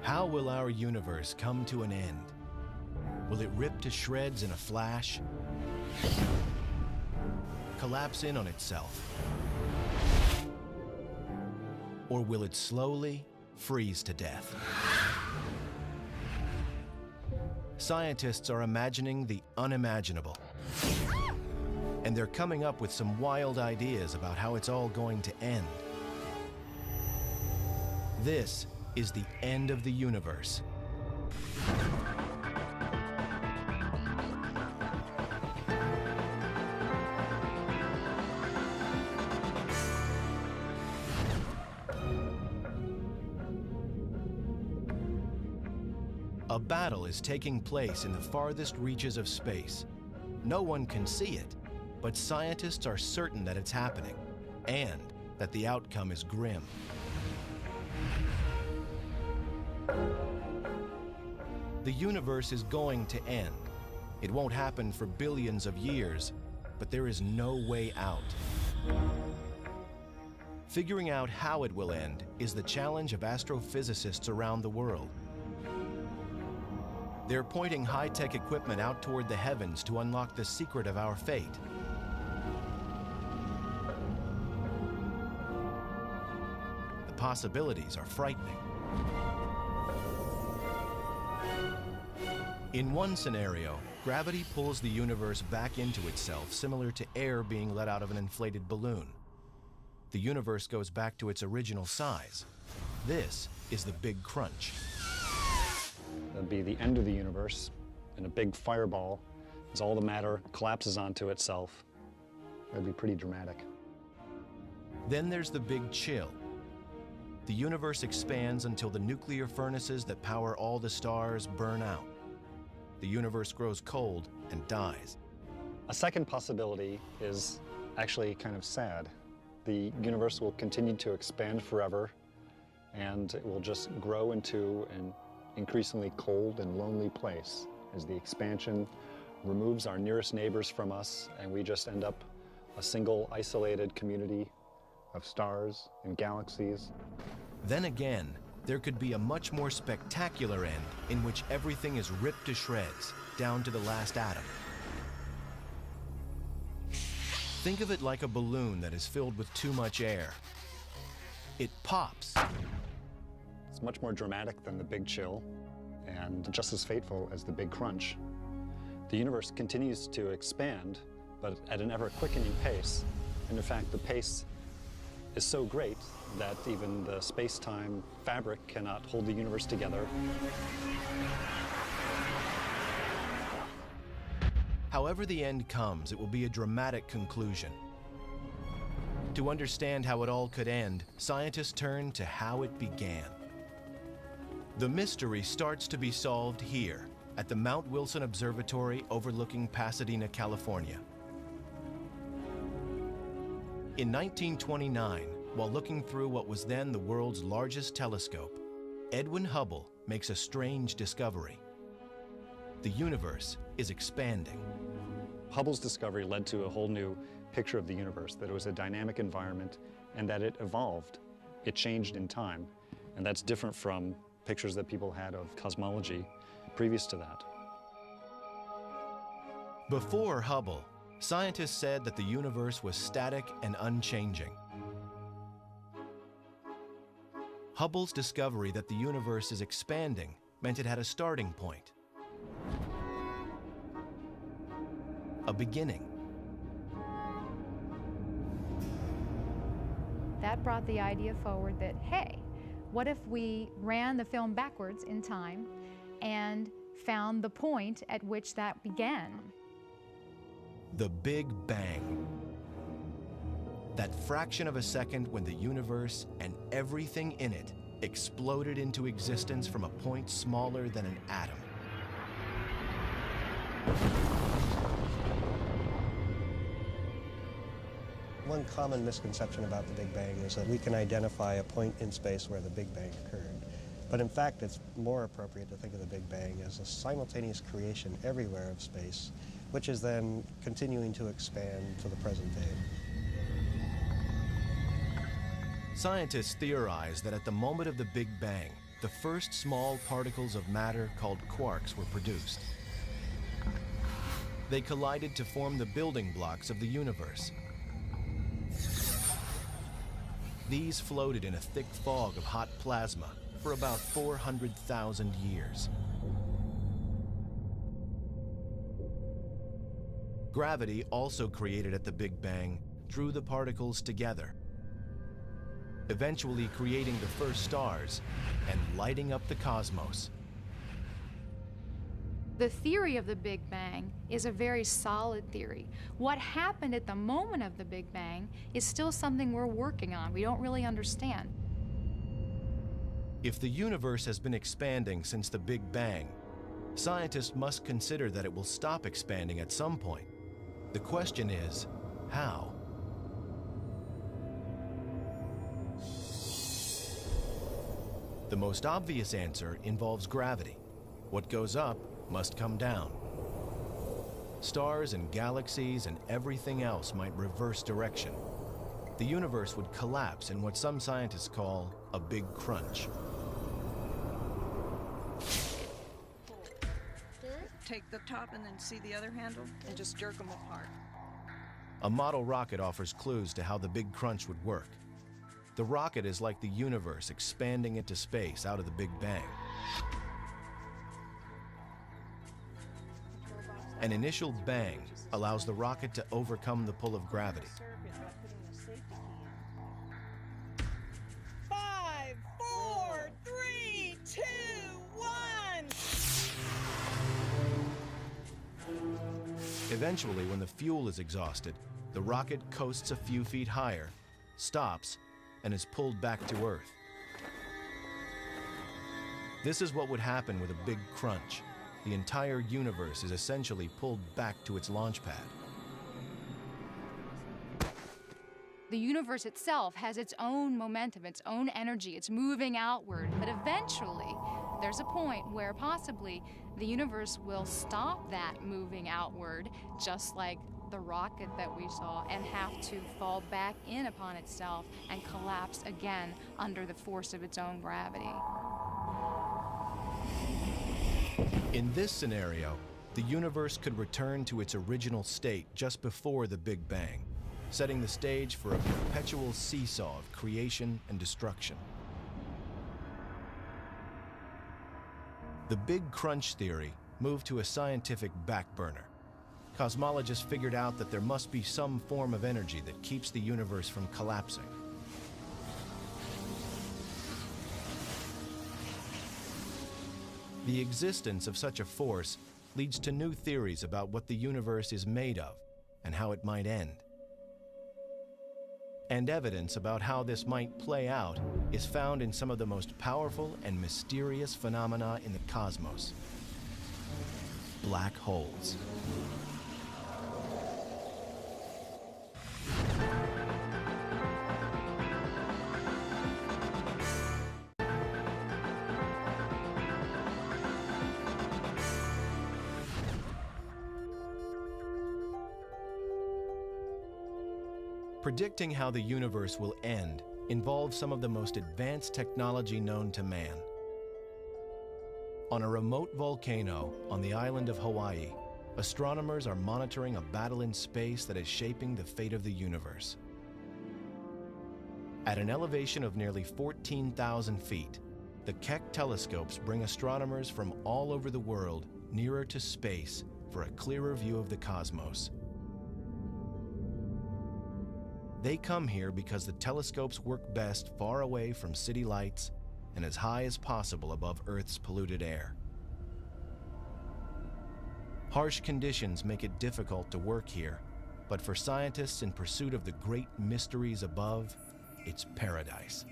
How will our universe come to an end? Will it rip to shreds in a flash? Collapse in on itself? Or will it slowly freeze to death? Scientists are imagining the unimaginable. And they're coming up with some wild ideas about how it's all going to end. This is the end of the universe. A battle is taking place in the farthest reaches of space. No one can see it, but scientists are certain that it's happening and that the outcome is grim. The universe is going to end. It won't happen for billions of years, but there is no way out. Figuring out how it will end is the challenge of astrophysicists around the world. They're pointing high-tech equipment out toward the heavens to unlock the secret of our fate. The possibilities are frightening. In one scenario, gravity pulls the universe back into itself, similar to air being let out of an inflated balloon. The universe goes back to its original size. This is the Big Crunch. That'd be the end of the universe, and a big fireball, as all the matter collapses onto itself. That'd be pretty dramatic. Then there's the Big Chill. The universe expands until the nuclear furnaces that power all the stars burn out. The universe grows cold and dies. A second possibility is actually kind of sad. The universe will continue to expand forever, and it will just grow into an increasingly cold and lonely place as the expansion removes our nearest neighbors from us, and we just end up a single isolated community of stars and galaxies. Then again, there could be a much more spectacular end in which everything is ripped to shreds, down to the last atom. Think of it like a balloon that is filled with too much air. It pops. It's much more dramatic than the Big Chill, and just as fateful as the Big Crunch. The universe continues to expand, but at an ever-quickening pace. And in fact, the pace is so great that even the space-time fabric cannot hold the universe together. However the end comes, it will be a dramatic conclusion. To understand how it all could end, scientists turn to how it began. The mystery starts to be solved here, at the Mount Wilson Observatory overlooking Pasadena, California. In 1929, while looking through what was then the world's largest telescope, Edwin Hubble makes a strange discovery. The universe is expanding. Hubble's discovery led to a whole new picture of the universe, that it was a dynamic environment and that it evolved. It changed in time, and that's different from pictures that people had of cosmology previous to that. Before Hubble, scientists said that the universe was static and unchanging. Hubble's discovery that the universe is expanding meant it had a starting point, a beginning. That brought the idea forward that, hey, what if we ran the film backwards in time and found the point at which that began? The Big Bang. That fraction of a second when the universe and everything in it exploded into existence from a point smaller than an atom. One common misconception about the Big Bang is that we can identify a point in space where the Big Bang occurred. But in fact, it's more appropriate to think of the Big Bang as a simultaneous creation everywhere of space, which is then continuing to expand to the present day. Scientists theorize that at the moment of the Big Bang, the first small particles of matter called quarks were produced. They collided to form the building blocks of the universe. These floated in a thick fog of hot plasma for about 400,000 years. Gravity, also created at the Big Bang, drew the particles together, eventually creating the first stars and lighting up the cosmos. The theory of the Big Bang is a very solid theory. What happened at the moment of the Big Bang is still something we're working on. We don't really understand. If the universe has been expanding since the Big Bang, scientists must consider that it will stop expanding at some point. The question is, how? The most obvious answer involves gravity. What goes up must come down. Stars and galaxies and everything else might reverse direction. The universe would collapse in what some scientists call a big crunch. Take the top and then see the other handle and just jerk them apart. A model rocket offers clues to how the big crunch would work. The rocket is like the universe expanding into space out of the Big Bang. An initial bang allows the rocket to overcome the pull of gravity. 5, 4, 3, 2, 1. Eventually, when the fuel is exhausted, the rocket coasts a few feet higher, stops, and is pulled back to Earth. This is what would happen with a big crunch. The entire universe is essentially pulled back to its launch pad. The universe itself has its own momentum, its own energy. It's moving outward. But eventually, there's a point where possibly the universe will stop that moving outward, just like the rocket that we saw, and have to fall back in upon itself and collapse again under the force of its own gravity. In this scenario, the universe could return to its original state just before the Big Bang, setting the stage for a perpetual seesaw of creation and destruction. The Big Crunch theory moved to a scientific back burner. Cosmologists figured out that there must be some form of energy that keeps the universe from collapsing. The existence of such a force leads to new theories about what the universe is made of and how it might end. And evidence about how this might play out is found in some of the most powerful and mysterious phenomena in the cosmos: black holes. Predicting how the universe will end involves some of the most advanced technology known to man. On a remote volcano on the island of Hawaii, astronomers are monitoring a battle in space that is shaping the fate of the universe. At an elevation of nearly 14,000 feet, the Keck telescopes bring astronomers from all over the world nearer to space for a clearer view of the cosmos. They come here because the telescopes work best far away from city lights and as high as possible above Earth's polluted air. Harsh conditions make it difficult to work here, but for scientists in pursuit of the great mysteries above, it's paradise.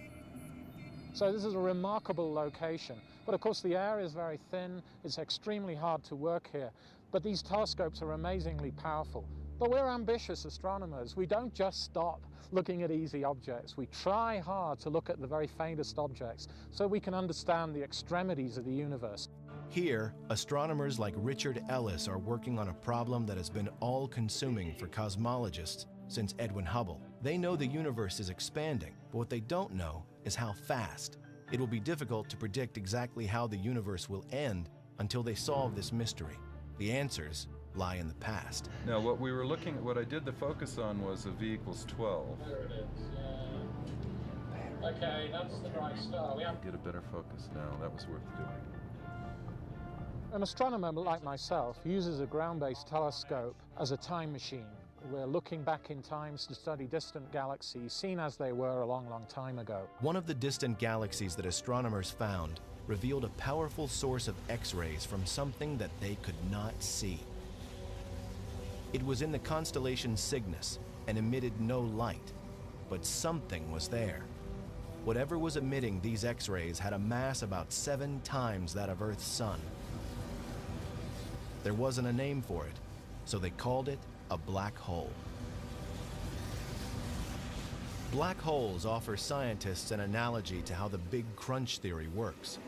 So this is a remarkable location, but of course the air is very thin, it's extremely hard to work here, but these telescopes are amazingly powerful. But we're ambitious astronomers. We don't just stop looking at easy objects. We try hard to look at the very faintest objects so we can understand the extremities of the universe. Here, astronomers like Richard Ellis are working on a problem that has been all-consuming for cosmologists since Edwin Hubble. They know the universe is expanding, but what they don't know is how fast. It will be difficult to predict exactly how the universe will end until they solve this mystery. The answers lie in the past. Now, what I did the focus on was a V equals 12. There it is, yeah. Okay, that's the dry star. Get a better focus now. That was worth doing. An astronomer like myself uses a ground-based telescope as a time machine. We're looking back in time to study distant galaxies, seen as they were a long, long time ago. One of the distant galaxies that astronomers found revealed a powerful source of X-rays from something that they could not see. It was in the constellation Cygnus and emitted no light, but something was there. Whatever was emitting these X-rays had a mass about 7 times that of Earth's sun. There wasn't a name for it, so they called it a black hole. Black holes offer scientists an analogy to how the Big Crunch theory works.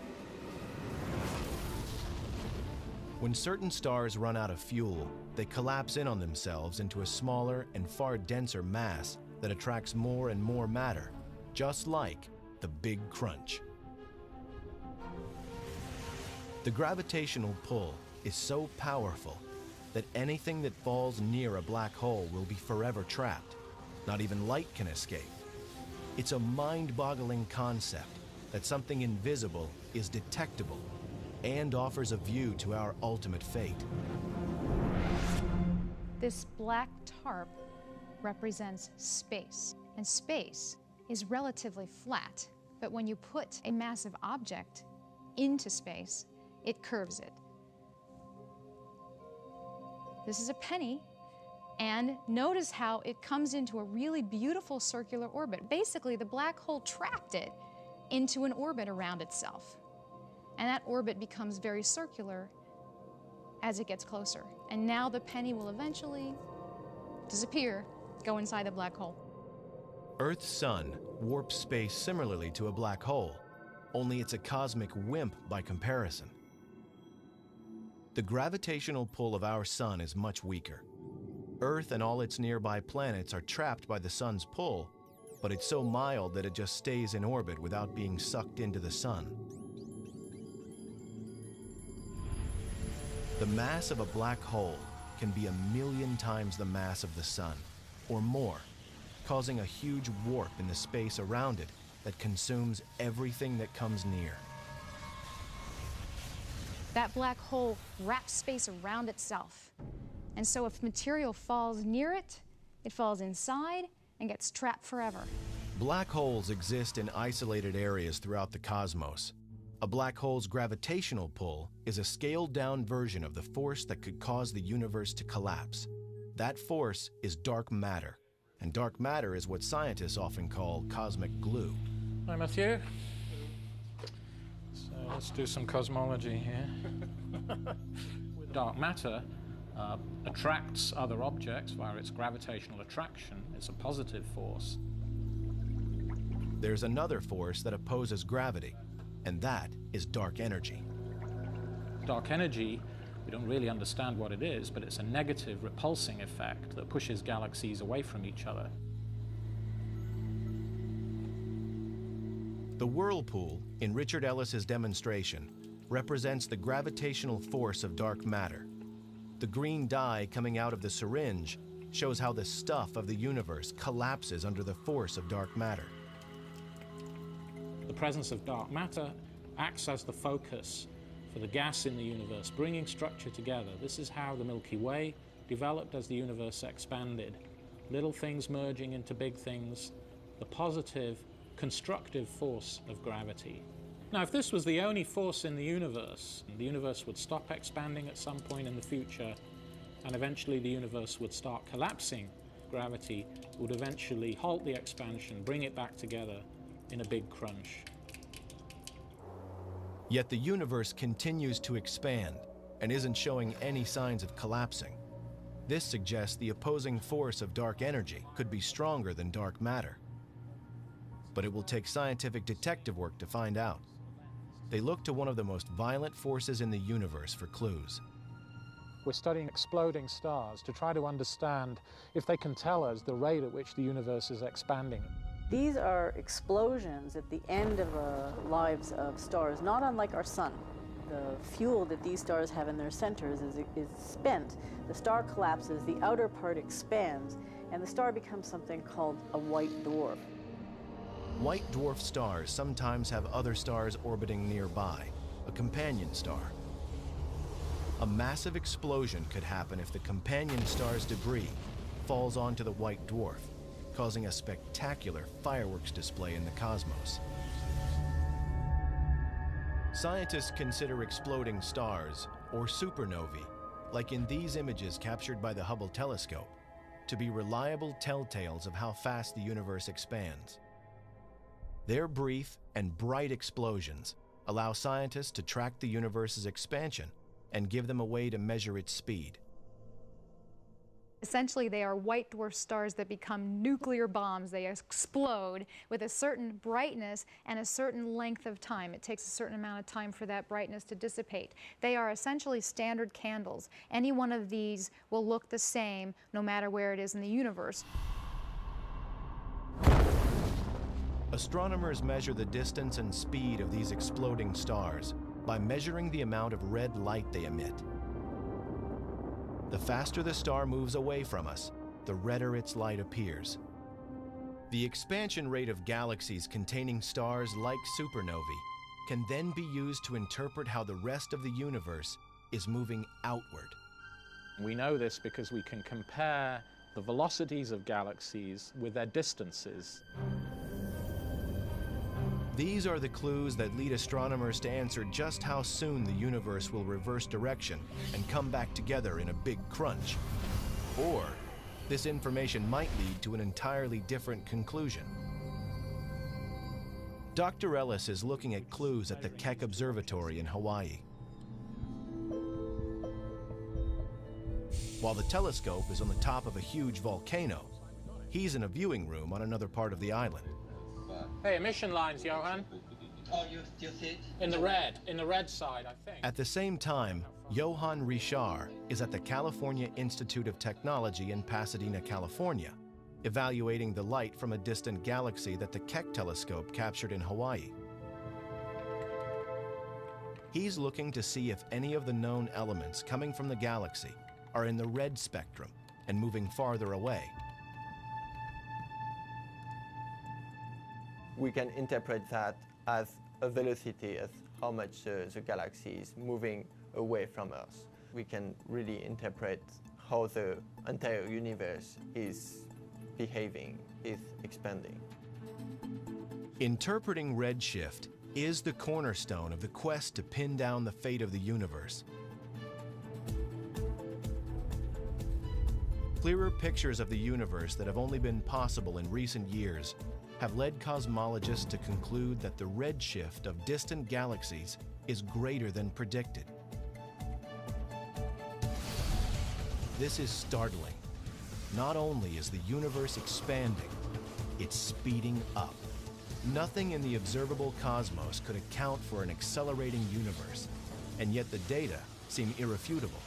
When certain stars run out of fuel, they collapse in on themselves into a smaller and far denser mass that attracts more and more matter, just like the Big Crunch. The gravitational pull is so powerful that anything that falls near a black hole will be forever trapped. Not even light can escape. It's a mind-boggling concept that something invisible is detectable and offers a view to our ultimate fate. This black tarp represents space, and space is relatively flat. But when you put a massive object into space, it curves it. This is a penny, and notice how it comes into a really beautiful circular orbit. Basically, the black hole trapped it into an orbit around itself. And that orbit becomes very circular as it gets closer. And now the penny will eventually disappear, go inside the black hole. Earth's sun warps space similarly to a black hole, only it's a cosmic wimp by comparison. The gravitational pull of our sun is much weaker. Earth and all its nearby planets are trapped by the sun's pull, but it's so mild that it just stays in orbit without being sucked into the sun. The mass of a black hole can be 1,000,000 times the mass of the sun, or more, causing a huge warp in the space around it that consumes everything that comes near. That black hole wraps space around itself. And so if material falls near it, it falls inside and gets trapped forever. Black holes exist in isolated areas throughout the cosmos. A black hole's gravitational pull is a scaled-down version of the force that could cause the universe to collapse. That force is dark matter, and dark matter is what scientists often call cosmic glue. Hi, Matthew. So let's do some cosmology here. Dark matter attracts other objects via its gravitational attraction. It's a positive force. There's another force that opposes gravity, and that is dark energy. Dark energy, we don't really understand what it is, but it's a negative repulsing effect that pushes galaxies away from each other. The whirlpool in Richard Ellis's demonstration represents the gravitational force of dark matter. The green dye coming out of the syringe shows how the stuff of the universe collapses under the force of dark matter. The presence of dark matter acts as the focus for the gas in the universe, bringing structure together. This is how the Milky Way developed as the universe expanded. Little things merging into big things, the positive, constructive force of gravity. Now, if this was the only force in the universe would stop expanding at some point in the future, and eventually the universe would start collapsing. Gravity would eventually halt the expansion, bring it back together in a big crunch. Yet the universe continues to expand and isn't showing any signs of collapsing. This suggests the opposing force of dark energy could be stronger than dark matter. But it will take scientific detective work to find out. They look to one of the most violent forces in the universe for clues. We're studying exploding stars to try to understand if they can tell us the rate at which the universe is expanding. These are explosions at the end of lives of stars, not unlike our sun. The fuel that these stars have in their centers is spent. The star collapses, the outer part expands, and the star becomes something called a white dwarf. White dwarf stars sometimes have other stars orbiting nearby, a companion star. A massive explosion could happen if the companion star's debris falls onto the white dwarf, causing a spectacular fireworks display in the cosmos. Scientists consider exploding stars, or supernovae, like in these images captured by the Hubble telescope, to be reliable telltales of how fast the universe expands. Their brief and bright explosions allow scientists to track the universe's expansion and give them a way to measure its speed. Essentially, they are white dwarf stars that become nuclear bombs. They explode with a certain brightness and a certain length of time. It takes a certain amount of time for that brightness to dissipate. They are essentially standard candles. Any one of these will look the same no matter where it is in the universe. Astronomers measure the distance and speed of these exploding stars by measuring the amount of red light they emit. The faster the star moves away from us, the redder its light appears. The expansion rate of galaxies containing stars like supernovae can then be used to interpret how the rest of the universe is moving outward. We know this because we can compare the velocities of galaxies with their distances. These are the clues that lead astronomers to answer just how soon the universe will reverse direction and come back together in a big crunch. Or, this information might lead to an entirely different conclusion. Dr. Ellis is looking at clues at the Keck Observatory in Hawaii. While the telescope is on the top of a huge volcano, he's in a viewing room on another part of the island. Hey, emission lines, Johan. Oh, you see it? In the red side, I think. At the same time, Johan Richard is at the California Institute of Technology in Pasadena, California, evaluating the light from a distant galaxy that the Keck telescope captured in Hawaii. He's looking to see if any of the known elements coming from the galaxy are in the red spectrum and moving farther away. We can interpret that as a velocity, as how much the galaxy is moving away from us. We can really interpret how the entire universe is behaving, is expanding. Interpreting redshift is the cornerstone of the quest to pin down the fate of the universe. Clearer pictures of the universe that have only been possible in recent years have led cosmologists to conclude that the redshift of distant galaxies is greater than predicted. This is startling. Not only is the universe expanding, it's speeding up. Nothing in the observable cosmos could account for an accelerating universe, and yet the data seem irrefutable.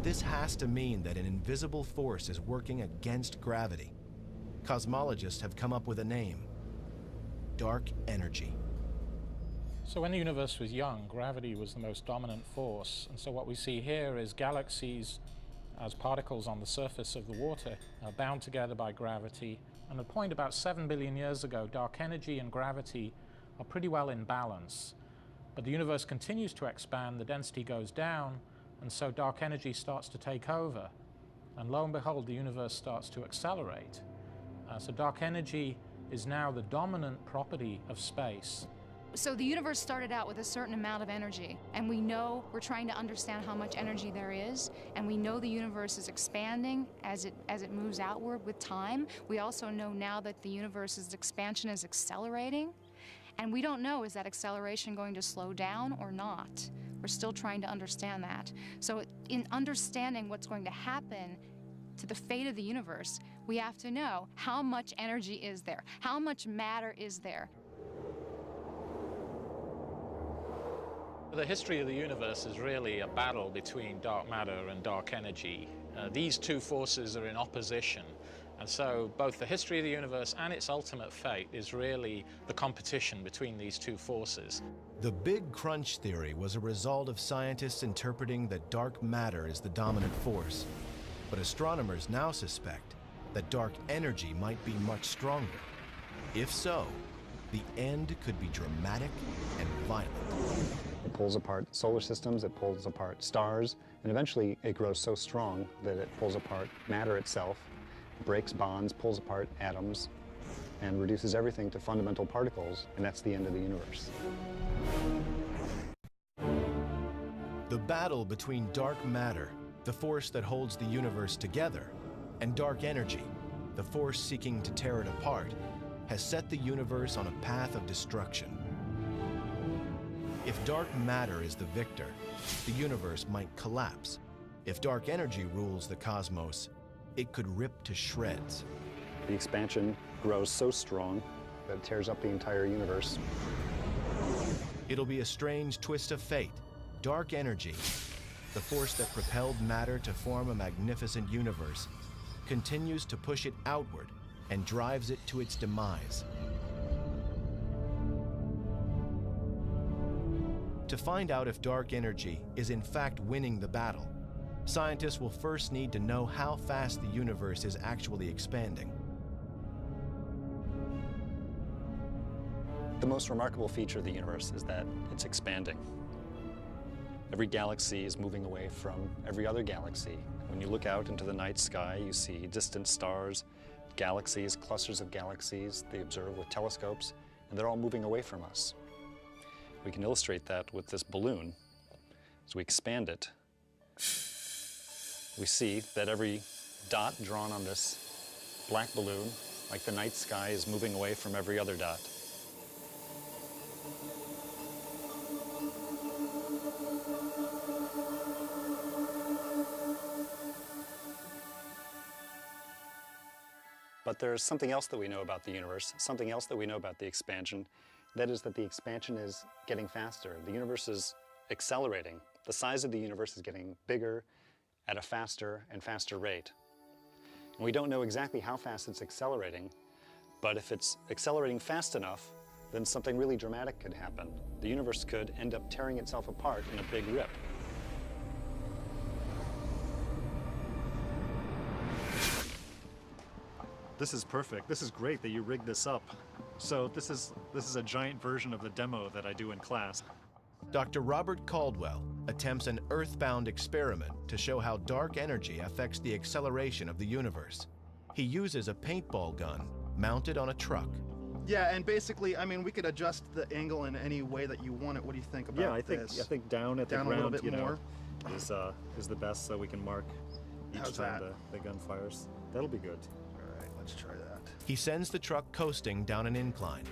This has to mean that an invisible force is working against gravity. Cosmologists have come up with a name: dark energy. So when the universe was young, gravity was the most dominant force. And so what we see here is galaxies as particles on the surface of the water are bound together by gravity. And at a point about 7 billion years ago, dark energy and gravity are pretty well in balance. But the universe continues to expand, the density goes down, and so dark energy starts to take over. And lo and behold, the universe starts to accelerate. So dark energy is now the dominant property of space. So the universe started out with a certain amount of energy, and we know we're trying to understand how much energy there is, and we know the universe is expanding as it moves outward with time. We also know now that the universe's expansion is accelerating, and we don't know, is that acceleration going to slow down or not? We're still trying to understand that. So in understanding what's going to happen to the fate of the universe, we have to know how much energy is there, how much matter is there. The history of the universe is really a battle between dark matter and dark energy. These two forces are in opposition, And so both the history of the universe and its ultimate fate is really the competition between these two forces. The Big Crunch theory was a result of scientists interpreting that dark matter is the dominant force. But astronomers now suspect that dark energy might be much stronger. If so, the end could be dramatic and violent. It pulls apart solar systems, it pulls apart stars, and eventually it grows so strong that it pulls apart matter itself, breaks bonds, pulls apart atoms, and reduces everything to fundamental particles, and that's the end of the universe. The battle between dark matter, the force that holds the universe together, and dark energy, the force seeking to tear it apart, has set the universe on a path of destruction. If dark matter is the victor, the universe might collapse. If dark energy rules the cosmos, it could rip to shreds. The expansion grows so strong that it tears up the entire universe. It'll be a strange twist of fate. Dark energy, the force that propelled matter to form a magnificent universe, continues to push it outward and drives it to its demise. To find out if dark energy is in fact winning the battle, scientists will first need to know how fast the universe is actually expanding. The most remarkable feature of the universe is that it's expanding. Every galaxy is moving away from every other galaxy. When you look out into the night sky, you see distant stars, galaxies, clusters of galaxies they observe with telescopes, and they're all moving away from us. We can illustrate that with this balloon. As we expand it, we see that every dot drawn on this black balloon, like the night sky, is moving away from every other dot. But there's something else that we know about the universe, something else that we know about the expansion. That is that the expansion is getting faster. The universe is accelerating. The size of the universe is getting bigger at a faster and faster rate. And we don't know exactly how fast it's accelerating, but if it's accelerating fast enough, then something really dramatic could happen. The universe could end up tearing itself apart in a big rip. This is perfect. This is great that you rigged this up. So this is a giant version of the demo that I do in class. Dr. Robert Caldwell attempts an earthbound experiment to show how dark energy affects the acceleration of the universe. He uses a paintball gun mounted on a truck. Yeah, and basically, I mean, we could adjust the angle in any way that you want it. What do you think about this? I think down at the down ground, a little bit more is the best, so we can mark each time the gun fires. That'll be good. All right, let's try that. He sends the truck coasting down an incline.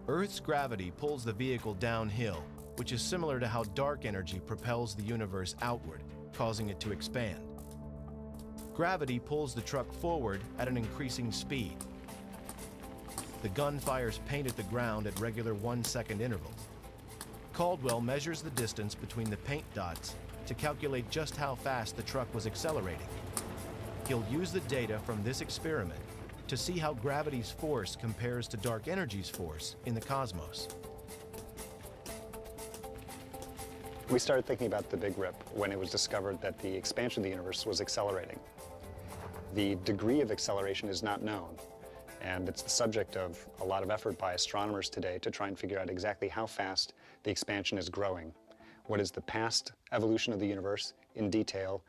Earth's gravity pulls the vehicle downhill, which is similar to how dark energy propels the universe outward, causing it to expand. Gravity pulls the truck forward at an increasing speed. The gun fires paint at the ground at regular 1-second intervals. Caldwell measures the distance between the paint dots to calculate just how fast the truck was accelerating. He'll use the data from this experiment to see how gravity's force compares to dark energy's force in the cosmos. We started thinking about the Big Rip when it was discovered that the expansion of the universe was accelerating. The degree of acceleration is not known, and it's the subject of a lot of effort by astronomers today to try and figure out exactly how fast the expansion is growing. What is the past evolution of the universe in detail,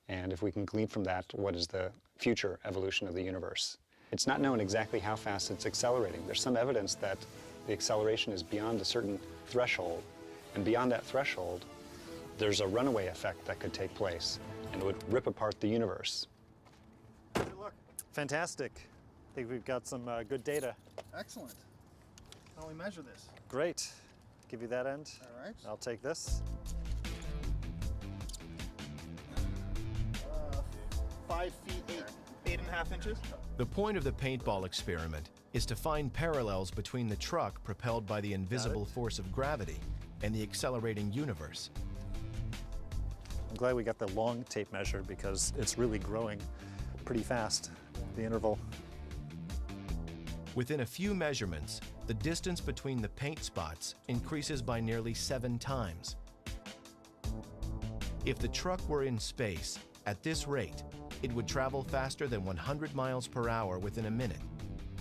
and if we can glean from that, what is the future evolution of the universe? It's not known exactly how fast it's accelerating. There's some evidence that the acceleration is beyond a certain threshold, and beyond that threshold, there's a runaway effect that could take place, and it would rip apart the universe. Look. Fantastic. I think we've got some good data. Excellent. How do we measure this? Great. Give you that end. All right. I'll take this. 5 feet, 8.5 inches. The point of the paintball experiment is to find parallels between the truck propelled by the invisible force of gravity and the accelerating universe. I'm glad we got the long tape measure because it's really growing pretty fast. the interval. Within a few measurements, the distance between the paint spots increases by nearly 7 times. If the truck were in space, at this rate, it would travel faster than 100 miles per hour within a minute,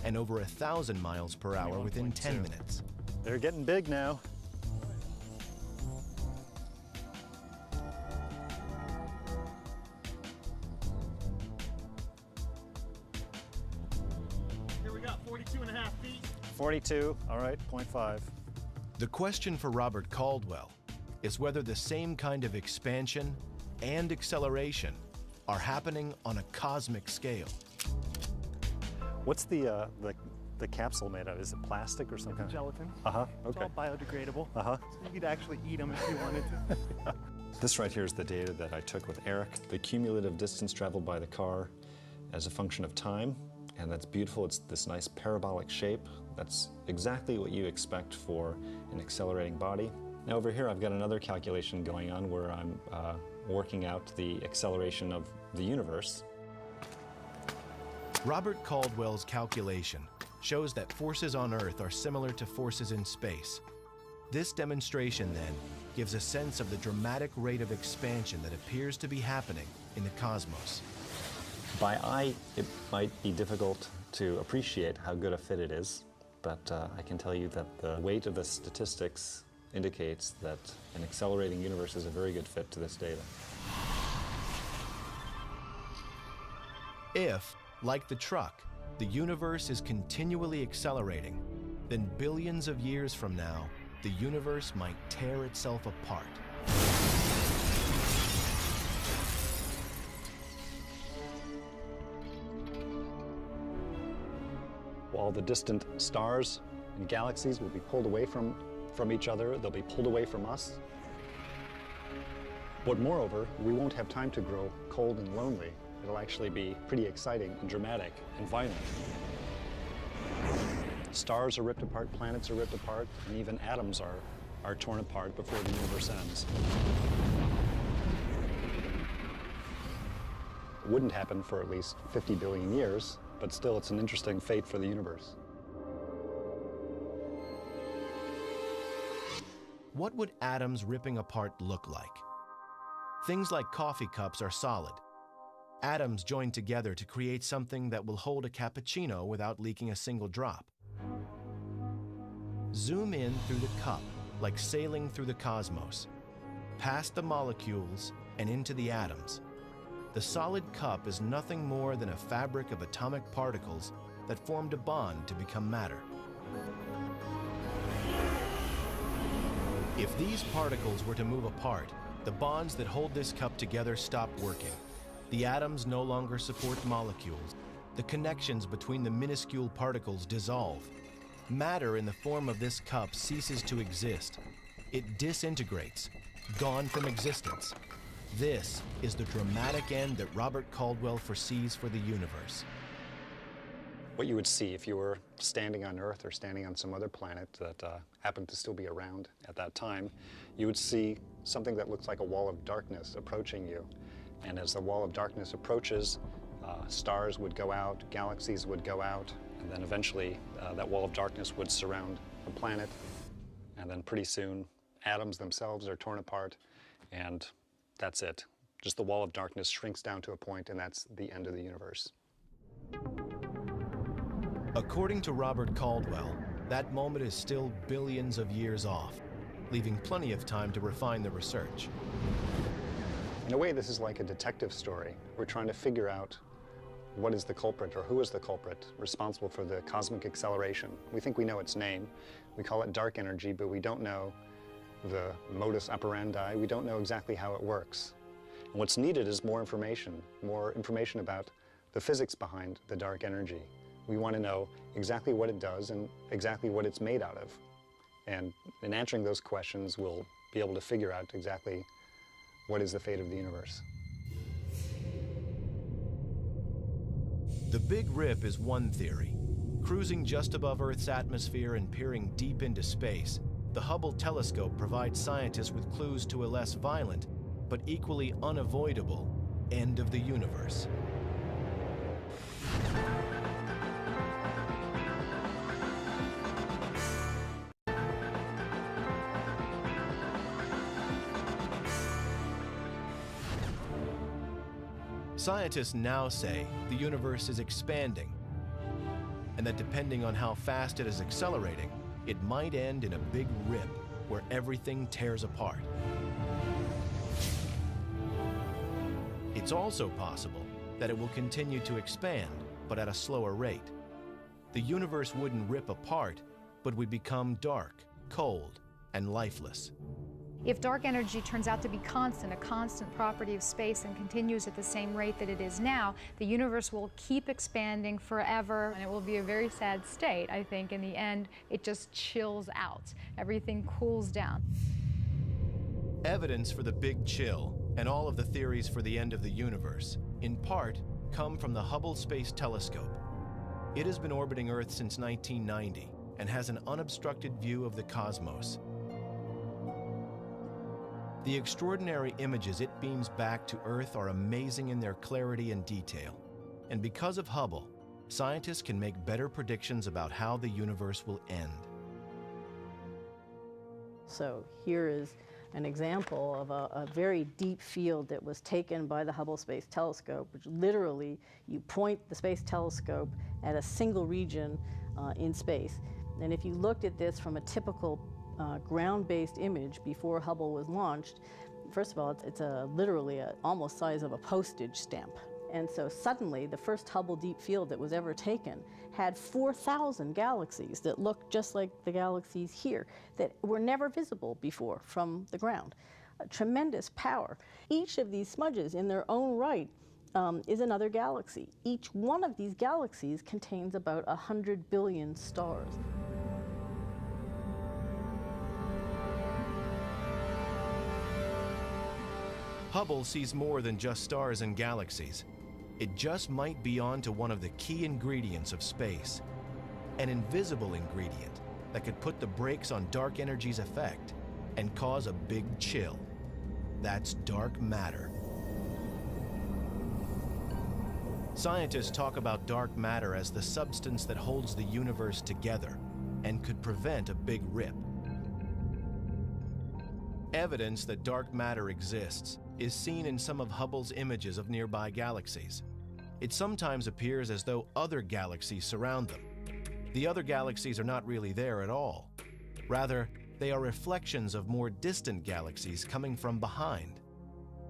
and over 1,000 miles per hour within 10 minutes. They're getting big now. Here we got 42.5 feet. 42, all right, 0.5. The question for Robert Caldwell is whether the same kind of expansion and acceleration are happening on a cosmic scale. What's the capsule made of? Is it plastic or something? Gelatin. Uh-huh, It's okay. all biodegradable. Uh-huh. So you could actually eat them if you wanted to. This right here is the data that I took with Eric. The cumulative distance traveled by the car as a function of time, and that's beautiful. It's this nice parabolic shape. That's exactly what you expect for an accelerating body. Now over here I've got another calculation going on where I'm working out the acceleration of the universe. Robert Caldwell's calculation shows that forces on Earth are similar to forces in space. This demonstration, then, gives a sense of the dramatic rate of expansion that appears to be happening in the cosmos. By eye, it might be difficult to appreciate how good a fit it is, but I can tell you that the weight of the statistics indicates that an accelerating universe is a very good fit to this data. If, like the truck, the universe is continually accelerating, then billions of years from now, the universe might tear itself apart. All the distant stars and galaxies will be pulled away from each other. They'll be pulled away from us. But moreover, we won't have time to grow cold and lonely. It'll actually be pretty exciting and dramatic and violent. Stars are ripped apart, planets are ripped apart, and even atoms are torn apart before the universe ends. It wouldn't happen for at least 50 billion years, but still it's an interesting fate for the universe. What would atoms ripping apart look like? Things like coffee cups are solid. Atoms join together to create something that will hold a cappuccino without leaking a single drop. Zoom in through the cup, like sailing through the cosmos, past the molecules and into the atoms. The solid cup is nothing more than a fabric of atomic particles that formed a bond to become matter. If these particles were to move apart, the bonds that hold this cup together stop working. The atoms no longer support molecules. The connections between the minuscule particles dissolve. Matter in the form of this cup ceases to exist. It disintegrates, gone from existence. This is the dramatic end that Robert Caldwell foresees for the universe. What you would see if you were standing on Earth or standing on some other planet that happened to still be around at that time, you would see something that looks like a wall of darkness approaching you. And as the wall of darkness approaches, stars would go out, galaxies would go out, and then eventually that wall of darkness would surround the planet. And then pretty soon, atoms themselves are torn apart, and that's it. Just the wall of darkness shrinks down to a point, and that's the end of the universe. According to Robert Caldwell, that moment is still billions of years off, leaving plenty of time to refine the research. In a way, this is like a detective story. We're trying to figure out what is the culprit, or who is the culprit responsible for the cosmic acceleration. We think we know its name. We call it dark energy, but we don't know the modus operandi. We don't know exactly how it works. And what's needed is more information about the physics behind the dark energy. We want to know exactly what it does and exactly what it's made out of. And in answering those questions, we'll be able to figure out exactly what is the fate of the universe. The Big Rip is one theory. Cruising just above Earth's atmosphere and peering deep into space, the Hubble telescope provides scientists with clues to a less violent, but equally unavoidable, end of the universe. Scientists now say the universe is expanding, and that depending on how fast it is accelerating, it might end in a big rip where everything tears apart. It's also possible that it will continue to expand, but at a slower rate. The universe wouldn't rip apart, but would become dark, cold, and lifeless. If dark energy turns out to be constant, a constant property of space, and continues at the same rate that it is now, the universe will keep expanding forever, and it will be a very sad state. I think in the end, it just chills out. Everything cools down. Evidence for the Big Chill and all of the theories for the end of the universe, in part, come from the Hubble Space Telescope. It has been orbiting Earth since 1990 and has an unobstructed view of the cosmos. The extraordinary images it beams back to Earth are amazing in their clarity and detail. And because of Hubble, scientists can make better predictions about how the universe will end. So here is an example of a very deep field that was taken by the Hubble Space Telescope, which literally you point the space telescope at a single region in space. And if you looked at this from a typical ground-based image before Hubble was launched, first of all, it's literally almost size of a postage stamp. And so suddenly, the first Hubble Deep Field that was ever taken had 4,000 galaxies that looked just like the galaxies here, that were never visible before from the ground. A tremendous power. Each of these smudges in their own right is another galaxy. Each one of these galaxies contains about 100 billion stars. Hubble sees more than just stars and galaxies. It just might be onto one of the key ingredients of space, an invisible ingredient that could put the brakes on dark energy's effect and cause a big chill. That's dark matter. Scientists talk about dark matter as the substance that holds the universe together and could prevent a big rip. Evidence that dark matter exists is seen in some of Hubble's images of nearby galaxies. It sometimes appears as though other galaxies surround them. The other galaxies are not really there at all. Rather, they are reflections of more distant galaxies coming from behind.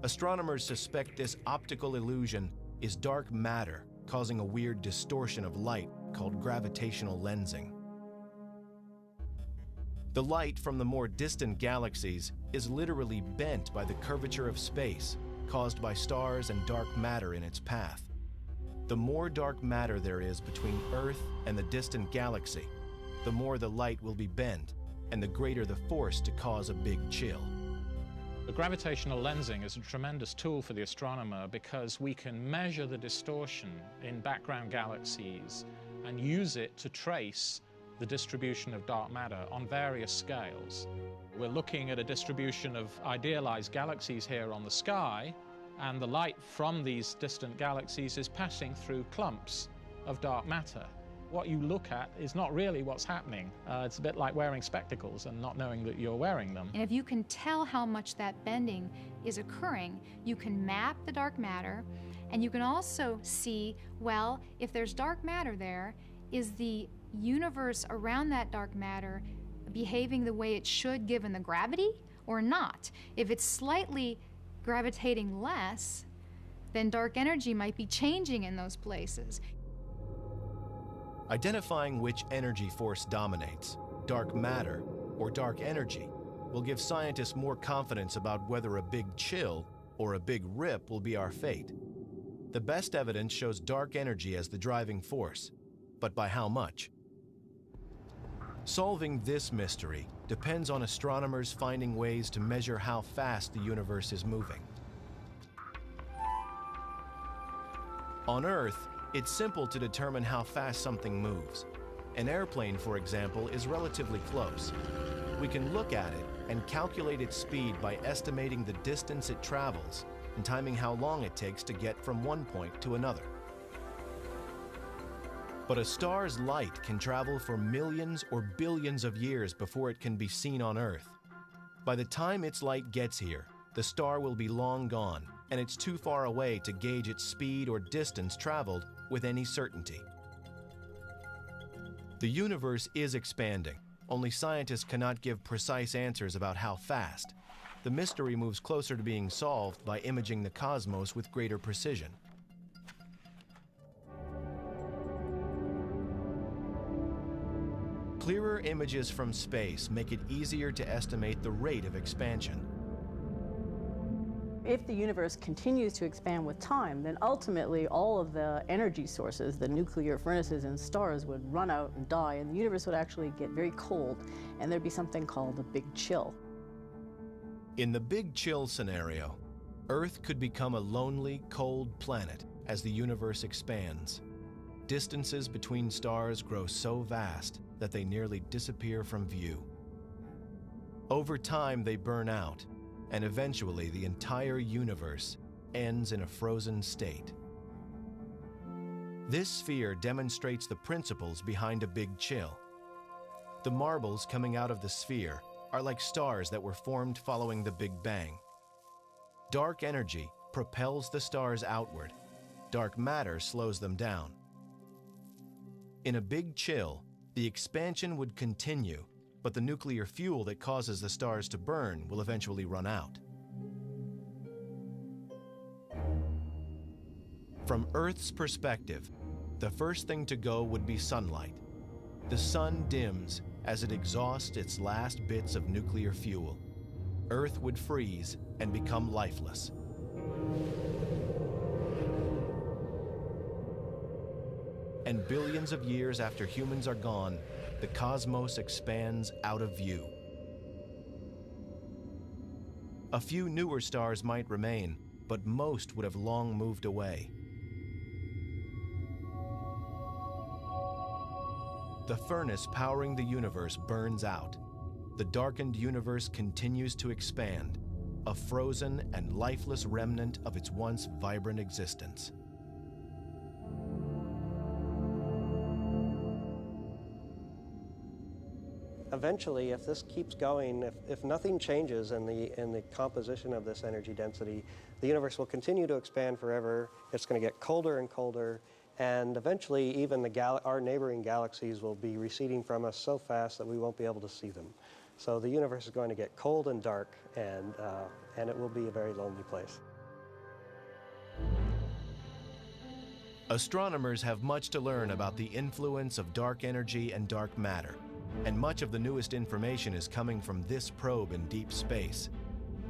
Astronomers suspect this optical illusion is dark matter causing a weird distortion of light called gravitational lensing. The light from the more distant galaxies is literally bent by the curvature of space caused by stars and dark matter in its path. The more dark matter there is between Earth and the distant galaxy, the more the light will be bent and the greater the force to cause a big chill. The gravitational lensing is a tremendous tool for the astronomer because we can measure the distortion in background galaxies and use it to trace the distribution of dark matter on various scales. We're looking at a distribution of idealized galaxies here on the sky, and the light from these distant galaxies is passing through clumps of dark matter. What you look at is not really what's happening. It's a bit like wearing spectacles and not knowing that you're wearing them. And if you can tell how much that bending is occurring, you can map the dark matter, and you can also see, well, if there's dark matter there, is the universe around that dark matter behaving the way it should given the gravity or not? If it's slightly gravitating less, then dark energy might be changing in those places. Identifying which energy force dominates, dark matter or dark energy, will give scientists more confidence about whether a big chill or a big rip will be our fate. The best evidence shows dark energy as the driving force, but by how much? Solving this mystery depends on astronomers finding ways to measure how fast the universe is moving. On Earth, it's simple to determine how fast something moves. An airplane, for example, is relatively close. We can look at it and calculate its speed by estimating the distance it travels and timing how long it takes to get from one point to another. But a star's light can travel for millions or billions of years before it can be seen on Earth. By the time its light gets here, the star will be long gone, and it's too far away to gauge its speed or distance traveled with any certainty. The universe is expanding, only scientists cannot give precise answers about how fast. The mystery moves closer to being solved by imaging the cosmos with greater precision. Clearer images from space make it easier to estimate the rate of expansion. If the universe continues to expand with time, then ultimately all of the energy sources, the nuclear furnaces in stars, would run out and die, and the universe would actually get very cold, and there'd be something called a big chill. In the Big Chill scenario, Earth could become a lonely, cold planet as the universe expands. Distances between stars grow so vast that they nearly disappear from view. Over time, they burn out, and eventually the entire universe ends in a frozen state. This sphere demonstrates the principles behind a big chill. The marbles coming out of the sphere are like stars that were formed following the Big Bang. Dark energy propels the stars outward. Dark matter slows them down. In a big chill, the expansion would continue, but the nuclear fuel that causes the stars to burn will eventually run out. From Earth's perspective, the first thing to go would be sunlight. The sun dims as it exhausts its last bits of nuclear fuel. Earth would freeze and become lifeless. And billions of years after humans are gone, the cosmos expands out of view. A few newer stars might remain, but most would have long moved away. The furnace powering the universe burns out. The darkened universe continues to expand, a frozen and lifeless remnant of its once vibrant existence. Eventually, if this keeps going, if nothing changes in the composition of this energy density, the universe will continue to expand forever. It's going to get colder and colder, and eventually even our neighboring galaxies will be receding from us so fast that we won't be able to see them. So the universe is going to get cold and dark, and it will be a very lonely place. Astronomers have much to learn about the influence of dark energy and dark matter. And much of the newest information is coming from this probe in deep space.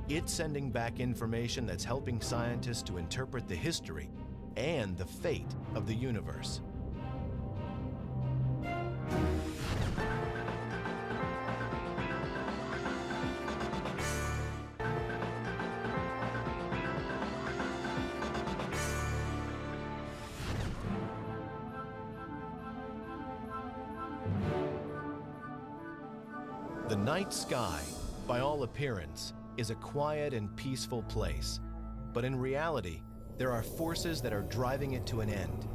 It's sending back information that's helping scientists to interpret the history and the fate of the universe. The night sky, by all appearance, is a quiet and peaceful place. But in reality, there are forces that are driving it to an end.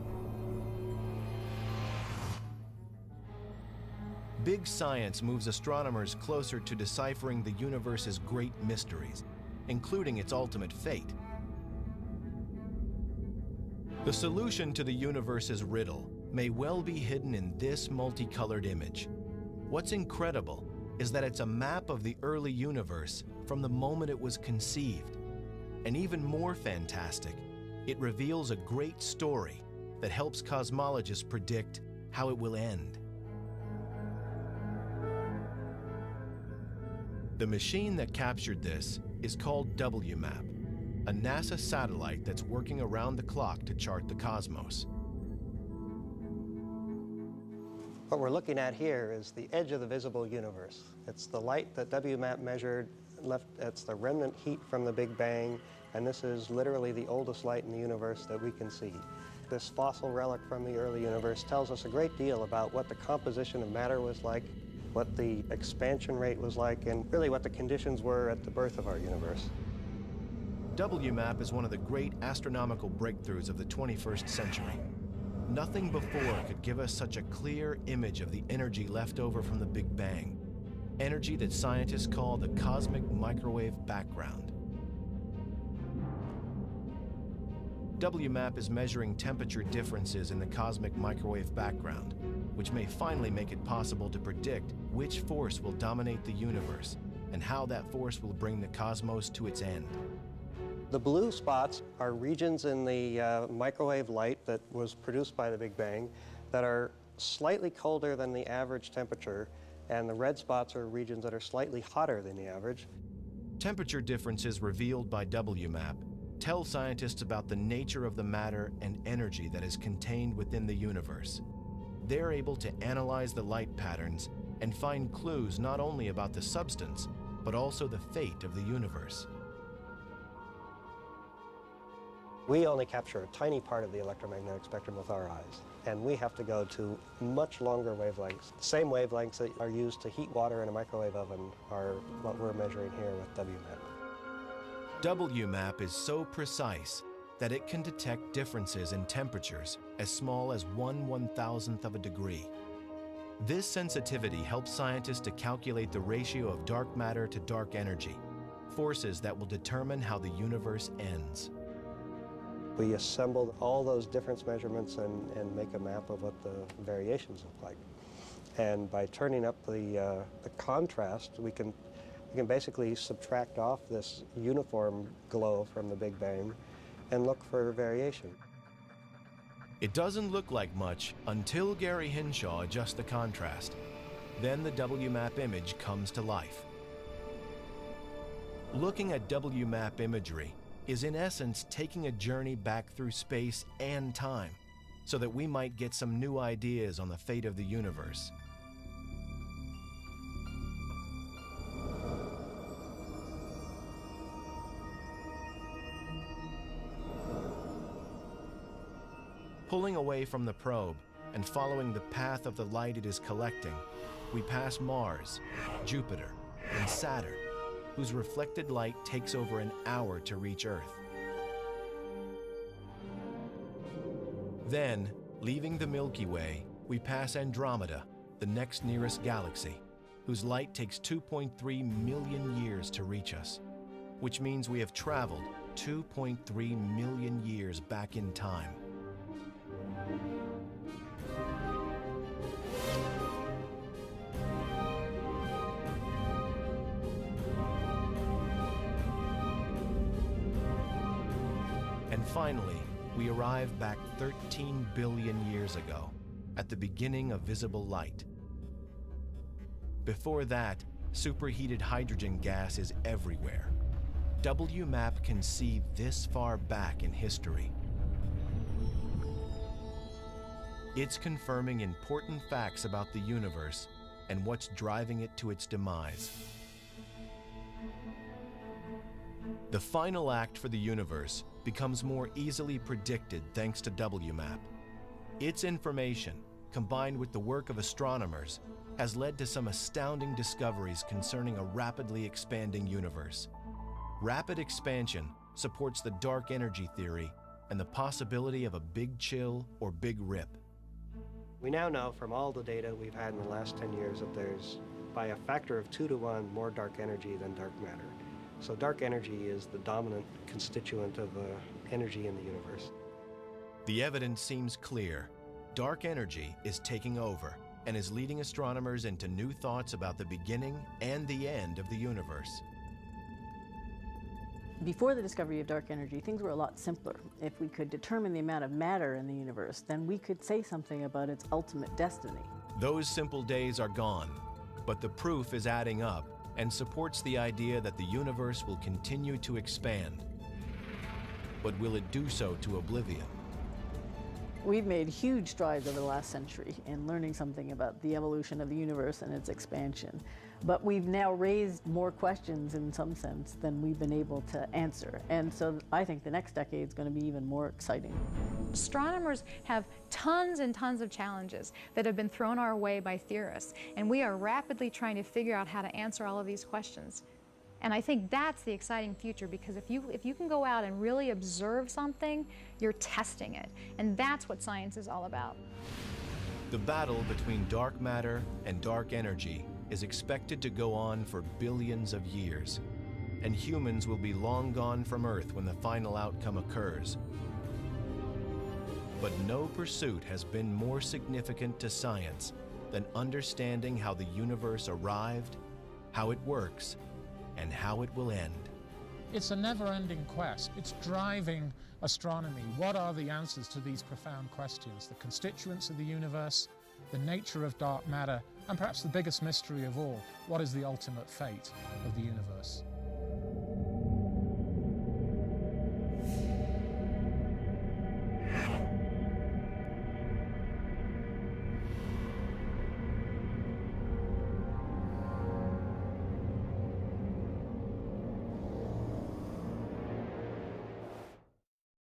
Big science moves astronomers closer to deciphering the universe's great mysteries, including its ultimate fate. The solution to the universe's riddle may well be hidden in this multicolored image. What's incredible is that it's a map of the early universe from the moment it was conceived. And even more fantastic, it reveals a great story that helps cosmologists predict how it will end. The machine that captured this is called WMAP, a NASA satellite that's working around the clock to chart the cosmos. What we're looking at here is the edge of the visible universe. It's the light that WMAP measured, it's the remnant heat from the Big Bang, and this is literally the oldest light in the universe that we can see. This fossil relic from the early universe tells us a great deal about what the composition of matter was like, what the expansion rate was like, and really what the conditions were at the birth of our universe. WMAP is one of the great astronomical breakthroughs of the 21st century. Nothing before could give us such a clear image of the energy left over from the Big Bang, energy that scientists call the cosmic microwave background. WMAP is measuring temperature differences in the cosmic microwave background, which may finally make it possible to predict which force will dominate the universe and how that force will bring the cosmos to its end. The blue spots are regions in the microwave light that was produced by the Big Bang that are slightly colder than the average temperature, and the red spots are regions that are slightly hotter than the average. Temperature differences revealed by WMAP tell scientists about the nature of the matter and energy that is contained within the universe. They're able to analyze the light patterns and find clues not only about the substance, but also the fate of the universe. We only capture a tiny part of the electromagnetic spectrum with our eyes, and we have to go to much longer wavelengths. The same wavelengths that are used to heat water in a microwave oven are what we're measuring here with WMAP. WMAP is so precise that it can detect differences in temperatures as small as 1/1000th of a degree. This sensitivity helps scientists to calculate the ratio of dark matter to dark energy, forces that will determine how the universe ends. We assemble all those difference measurements and make a map of what the variations look like. And by turning up the contrast, we can basically subtract off this uniform glow from the Big Bang and look for variation. It doesn't look like much until Gary Hinshaw adjusts the contrast. Then the WMAP image comes to life. Looking at WMAP imagery is in essence taking a journey back through space and time so that we might get some new ideas on the fate of the universe. Pulling away from the probe and following the path of the light it is collecting, we pass Mars, Jupiter, and Saturn, whose reflected light takes over an hour to reach Earth. Then, leaving the Milky Way, we pass Andromeda, the next nearest galaxy, whose light takes 2.3 million years to reach us, which means we have traveled 2.3 million years back in time. And finally, we arrive back 13 billion years ago, at the beginning of visible light. Before that, superheated hydrogen gas is everywhere. WMAP can see this far back in history. It's confirming important facts about the universe and what's driving it to its demise. The final act for the universe becomes more easily predicted thanks to WMAP. Its information, combined with the work of astronomers, has led to some astounding discoveries concerning a rapidly expanding universe. Rapid expansion supports the dark energy theory and the possibility of a big chill or big rip. We now know from all the data we've had in the last 10 years that there's, by a factor of 2 to 1, more dark energy than dark matter. So dark energy is the dominant constituent of energy in the universe. The evidence seems clear. Dark energy is taking over and is leading astronomers into new thoughts about the beginning and the end of the universe. Before the discovery of dark energy, things were a lot simpler. If we could determine the amount of matter in the universe, then we could say something about its ultimate destiny. Those simple days are gone, but the proof is adding up and supports the idea that the universe will continue to expand. But will it do so to oblivion? We've made huge strides over the last century in learning something about the evolution of the universe and its expansion. But we've now raised more questions in some sense than we've been able to answer. And so I think the next decade is going to be even more exciting. Astronomers have tons and tons of challenges that have been thrown our way by theorists, and we are rapidly trying to figure out how to answer all of these questions. And I think that's the exciting future, because if you can go out and really observe something, you're testing it. And that's what science is all about. The battle between dark matter and dark energy is expected to go on for billions of years, and humans will be long gone from Earth when the final outcome occurs. But no pursuit has been more significant to science than understanding how the universe arrived, how it works, and how it will end. It's a never-ending quest. It's driving astronomy. What are the answers to these profound questions? The constituents of the universe, the nature of dark matter, and perhaps the biggest mystery of all, what is the ultimate fate of the universe?